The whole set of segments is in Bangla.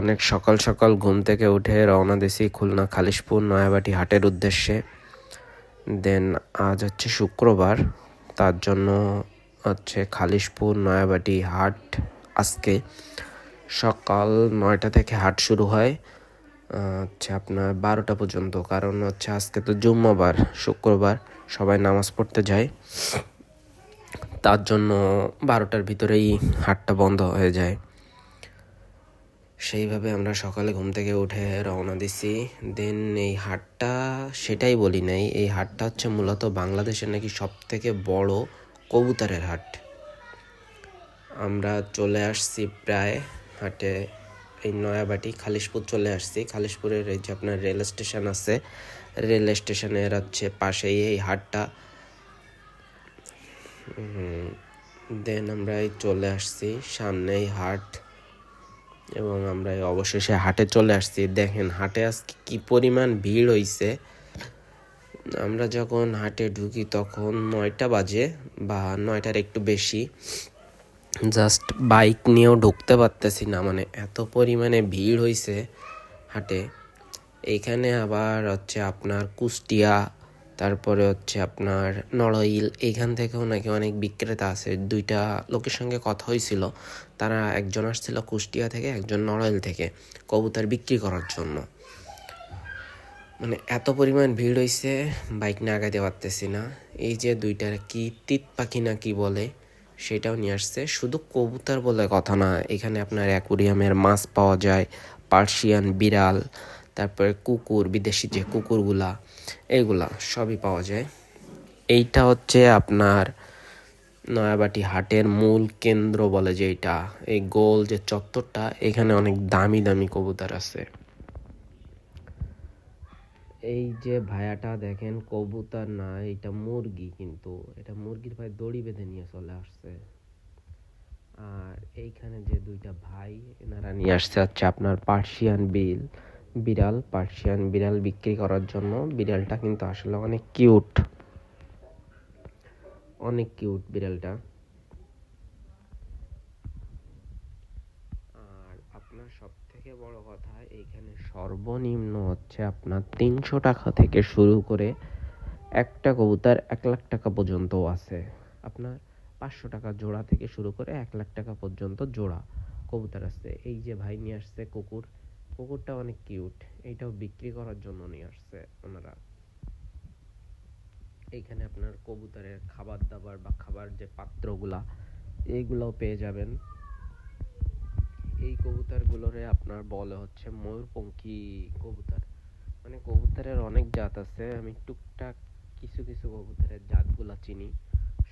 অনেক সকাল সকাল ঘুম থেকে উঠে রওনা দিছি খুলনা খালিশপুর নয়াবাটি হাটের উদ্দেশ্যে। দেন আজ হচ্ছে শুক্রবার, তার জন্য হচ্ছে খালিশপুর নয়াবাটি হাট আজকে সকাল 9টা থেকে হাট শুরু হয় হচ্ছে আপনার 12টা পর্যন্ত। কারণ হচ্ছে আজকে তো জুম্মাবার, শুক্রবার সবাই নামাজ পড়তে যায়, তার জন্য 12টার ভিতরেই হাটটা বন্ধ হয়ে যায়। সেইভাবে আমরা সকালে ঘুম থেকে উঠে রওনা দিছি। দেন এই হাটটা, সেটাই বলি নাই, এই হাটটা হচ্ছে মূলত বাংলাদেশের নাকি সব থেকে বড় কবুতরের হাট। আমরা চলে আসছি প্রায় হাটে, এই নয়াবাটি খালিশপুর চলে আসছি। খালিশপুরের এই যে আপনার রেল স্টেশন আছে, রেল স্টেশনের হচ্ছে পাশেই এই হাটটা। দেন আমরা এই চলে আসছি সামনেই হাট, এবং আমরা অবশেষে হাটে চলে আসছি। দেখেন হাটে আজকে কি পরিমাণ ভিড় হইছে। আমরা যখন হাটে ঢুকি তখন 9টা বাজে বা 9টার একটু বেশি। জাস্ট বাইক নিয়েও ঢুকতে পারতেছি না, মানে এত পরিমাণে ভিড় হইছে হাটে। এইখানে আবার হচ্ছে আপনার কুষ্টিয়া, তারপরে হচ্ছে আপনার নড়াইল, এইখান থেকেও নাকি অনেক বিক্রেতা আছে। দুইটা লোকের সঙ্গে কথা হয়েছিল, তারা একজন আসছিল কুষ্টিয়া থেকে, একজন নড়াইল থেকে কবুতর বিক্রি করার জন্য। মানে এত পরিমাণ ভিড় হয়েছে, বাইক নিয়ে আগাইতে পারতেছি না। এই যে দুইটার কি তিত পাখি না কি বলে, সেটাও নিয়ে আসছে। শুধু কবুতর বলে কথা না, এখানে আপনার অ্যাকুরিয়ামের মাছ পাওয়া যায়, পার্সিয়ান বিড়াল, তারপরে কুকুর, বিদেশি যে কুকুরগুলা, এইগুলা সবই পাওয়া যায়। এইটা হচ্ছে আপনার নয়াবাটি হাটের মূল কেন্দ্র বলে যেটা, এই গোল যে চত্বরটা, এখানে অনেক দামি দামি কবুতর আছে। এই যে ভাইয়াটা দেখেন, কবুতর না, এটা মুরগি, কিন্তু এটা মুরগির ভাই দড়ি বেঁধে নিয়ে চলে আসছে। আর এইখানে যে দুইটা ভাই, এনারা নিয়ে আসছে হচ্ছে আপনার পার্সিয়ান বিড়াল, পার্সিয়ান বিড়াল বিক্রি করার জন্য। বিড়ালটা কিন্তু আসলে অনেক কিউট, অনেক কিউট বিড়ালটা। আর আপনার সব থেকে বড় কথা, এইখানে সর্বনিম্ন হচ্ছে আপনার 300 টাকা থেকে শুরু করে একটা কবুতর 1 লাখ টাকা পর্যন্ত আছে। আপনার 500 টাকা জোড়া থেকে শুরু করে 1 লাখ টাকা পর্যন্ত জোড়া কবুতর আছে। এই যে ভাই নিয়ে আসছে কুকুরটা অনেক কিউট, এইটাও বিক্রি করার জন্য নিয়ে আসছে ওনারা। এইখানে আপনার কবুতরের খাবার দাবার বা খাবার যে পাত্রগুলা, এইগুলাও পেয়ে যাবেন। এই কবুতরগুলোরে আপনার বলে হচ্ছে ময়ূরপঙ্খী কবুতর। মানে কবুতরের অনেক জাত আছে, আমি টুকটাক কিছু কিছু কবুতরের জাতগুলা চিনি,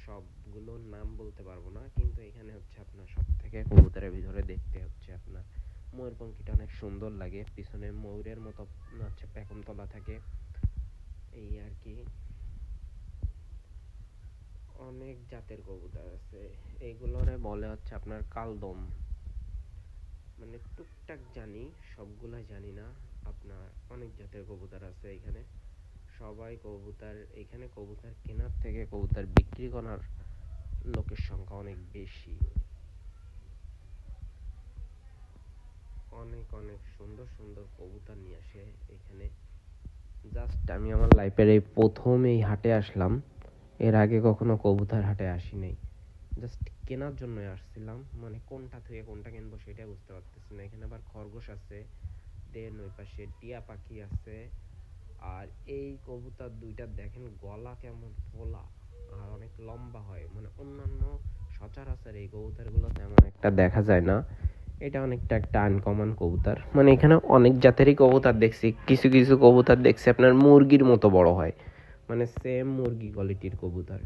সবগুলোর নাম বলতে পারবো না। কিন্তু এখানে হচ্ছে আপনার সব থেকে কবুতরের ভিতরে দেখতে হচ্ছে আপনার ময়ূরপঙ্খীটা অনেক সুন্দর লাগে, পিছনে ময়ূরের মতো হচ্ছে পেখম তলা থাকে, এই আর কি। অনেক জাতের কবুতর আছে, এইগুলোরে বলে হচ্ছে আপনার কালদম। মানে টুকটাক জানি, সবগুলা জানি না। আপনার অনেক জাতের কবুতর আছে এখানে। সবাই কবুতর, এখানে কবুতর কেনার থেকে কবুতর বিক্রি করার লোকের সংখ্যা অনেক বেশি। অনেক অনেক সুন্দর সুন্দর কবুতর নিয়ে আসে এখানে। জাস্ট আমি আমার লাইফের এই প্রথম এই হাটে আসলাম, এর আগে কখনো কবুতর হাটে আসি নাই। জাস্ট কেনার জন্য আসছিলাম, মানে কোনটা থেকে কোনটা কিনবো সেটা বুঝতে পারতেছি না। এখানে আবার খরগোশ আছে, দেন ওই পাশে টিয়া পাখি আছে। আর এই কবুতর দুইটা দেখেন গলা কেমন ফোলা, আর অনেক লম্বা হয়, মানে অন্যান্য সচরাচর এই কবুতরগুলো তেমন একটা দেখা যায় না। এটা অনেকটা একটা আনকমন কবুতর। মানে এখানে অনেক জাতেরই কবুতর দেখছি, কিছু কিছু কবুতর দেখছি আপনার মুরগির মতো বড় হয়, মানে সেম মুরগি কোয়ালিটির কবুতর।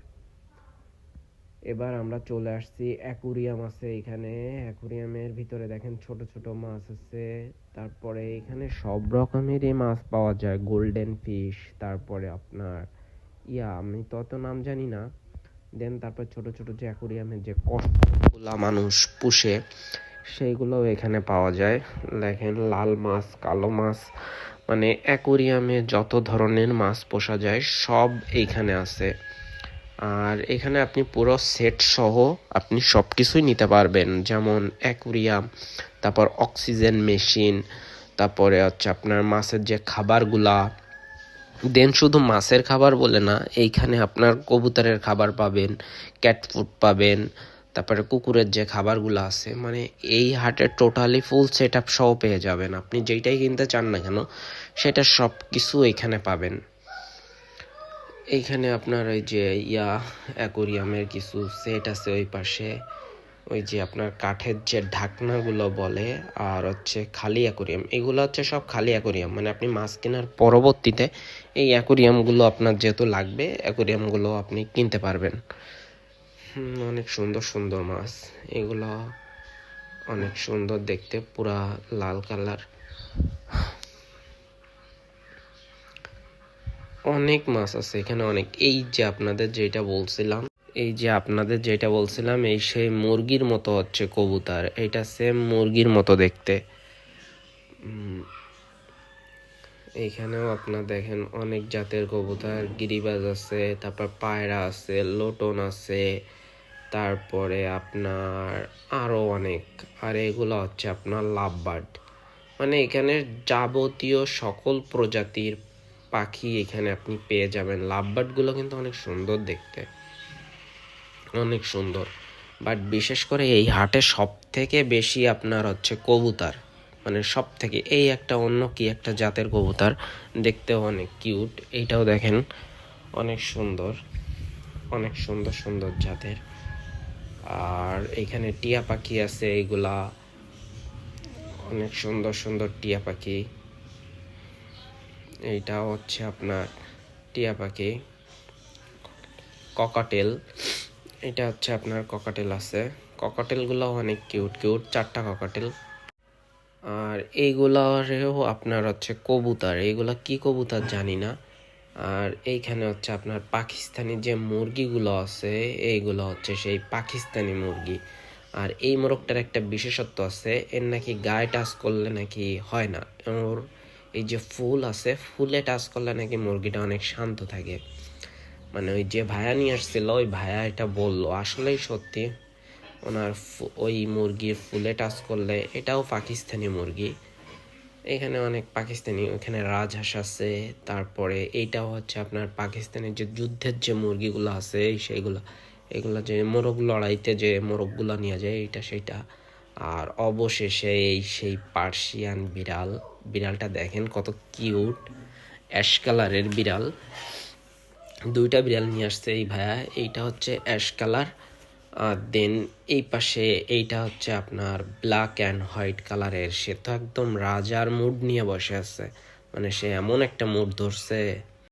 এবার আমরা চলে আসছি অ্যাকুরিয়াম আছে এখানে। অ্যাকুরিয়ামের ভিতরে দেখেন ছোট ছোট মাছ আছে, তারপরে এখানে সব রকমেরই মাছ পাওয়া যায়, গোল্ডেন ফিশ, তারপরে আপনার আমি তো অত নাম জানি না। দেন তারপর ছোট ছোট যে অ্যাকুরিয়ামের যে কষ্টগুলা মানুষ পুষে, সেইগুলোও এখানে পাওয়া যায়। দেখেন লাল মাছ, কালো মাছ, মানে অ্যাকুরিয়ামে যত ধরনের মাছ পোষা যায় সব এইখানে আছে। আর এখানে আপনি পুরো সেট সহ আপনি সব কিছুই নিতে পারবেন, যেমন অ্যাকুরিয়াম, তারপর অক্সিজেন মেশিন, তারপরে হচ্ছে আপনার মাছের যে খাবারগুলা। দেন শুধু মাছের খাবার বলে না, এইখানে আপনার কবুতরের খাবার পাবেন, ক্যাট ফুড পাবেন, তারপরে কুকুরের যে খাবারগুলো আছে, মানে এই হাটে টোটালি ফুল সেট আপ সহ পেয়ে যাবেন। আপনি যেইটাই কিনতে চান না কেন সেটা সব কিছু এখানে পাবেন। এইখানে আপনার ওই যে অ্যাকোরিয়ামের কিছু সেট আছে ওই পাশে, ওই যে আপনার কাঠের যে ঢাকনাগুলো বলে, আর হচ্ছে খালি অ্যাকোরিয়াম, এগুলো হচ্ছে সব খালি অ্যাকোরিয়াম। মানে আপনি মাছ কেনার পরবর্তীতে এই অ্যাকোরিয়ামগুলো আপনার যেহেতু লাগবে, অ্যাকোরিয়ামগুলো আপনি কিনতে পারবেন। অনেক সুন্দর সুন্দর মাছ, এগুলো অনেক সুন্দর দেখতে, পুরা লাল কালার। অনেক মাছ আছে এখানে, অনেক। এই যে আপনাদের যেটা বলছিলাম, এই সেই মুরগির মতো হচ্ছে কবুতর, এটা সেম মুরগির মতো দেখতে। এইখানেও আপনার দেখেন অনেক জাতের কবুতর, গিরিবাজ আছে, তারপর পায়রা আছে, লোটন আছে, তারপরে আপনার আরো অনেক। আর এগুলো হচ্ছে আপনার লাভ বার্ড। মানে এখানে যাবতীয় সকল প্রজাতির পাখি এখানে আপনি পেয়ে যাবেন। লাভ বার্ডগুলো কিন্তু অনেক সুন্দর দেখতে, অনেক সুন্দর। বাট বিশেষ করে এই হাটে সব থেকে বেশি আপনার হচ্ছে কবুতর, মানে সব থেকে এই একটা অন্য কি একটা জাতের কবুতর, দেখতেও অনেক কিউট। এইটাও দেখেন অনেক সুন্দর, অনেক সুন্দর সুন্দর জাতের। আর এখানে টিয়া পাখি আছে, এইগুলা অনেক সুন্দর সুন্দর টিয়া পাখি। এইটাও হচ্ছে আপনার টিয়া পাখি, ককাটেল। এটা হচ্ছে আপনার ককাটেল আছে, ককাটেলগুলো অনেক কিউট কিউট, 4টা ককাটেল। আর এইগুলারেও আপনার হচ্ছে কবুতর, এইগুলা কি কবুতর জানি না। আর এইখানে হচ্ছে আপনার পাকিস্তানি যে মুরগিগুলো আছে, এইগুলো হচ্ছে সেই পাকিস্তানি মুরগি। আর এই মোরগটার একটা বিশেষত্ব আছে, এর নাকি গায়ে টাচ করলে নাকি হয় না, ওর এই যে ফুল আছে, ফুলে টাচ করলে নাকি মুরগিটা অনেক শান্ত থাকে। মানে ওই যে ভাইয়া নিয়ে আসছিল, ওই ভাইয়া এটা বললো, আসলেই সত্যি। ওনার ওই মুরগির ফুলে টাচ করলে, এটাও পাকিস্তানি মুরগি। এখানে অনেক পাকিস্তানি, ওখানে রাজহাঁস আছে, তারপরে এইটাও হচ্ছে আপনার পাকিস্তানের যে যুদ্ধের যে মুরগিগুলো আছে সেইগুলা, এগুলা যে মোরগ লড়াইতে যে মোরগগুলো নিয়ে যায়, এইটা সেইটা। আর অবশেষে এই সেই পার্সিয়ান বিড়াল, বিড়ালটা দেখেন কত কিউট, অ্যাশ কালারের বিড়াল। 2টা বিড়াল নিয়ে আসছে এই ভাইয়া, এইটা হচ্ছে অ্যাশ কালার, আর দেন এই পাশে এইটা হচ্ছে আপনার ব্ল্যাক অ্যান্ড হোয়াইট কালারের। সে তো একদম রাজার মুড নিয়ে বসে আছে, মানে সে এমন একটা মুড ধরছে।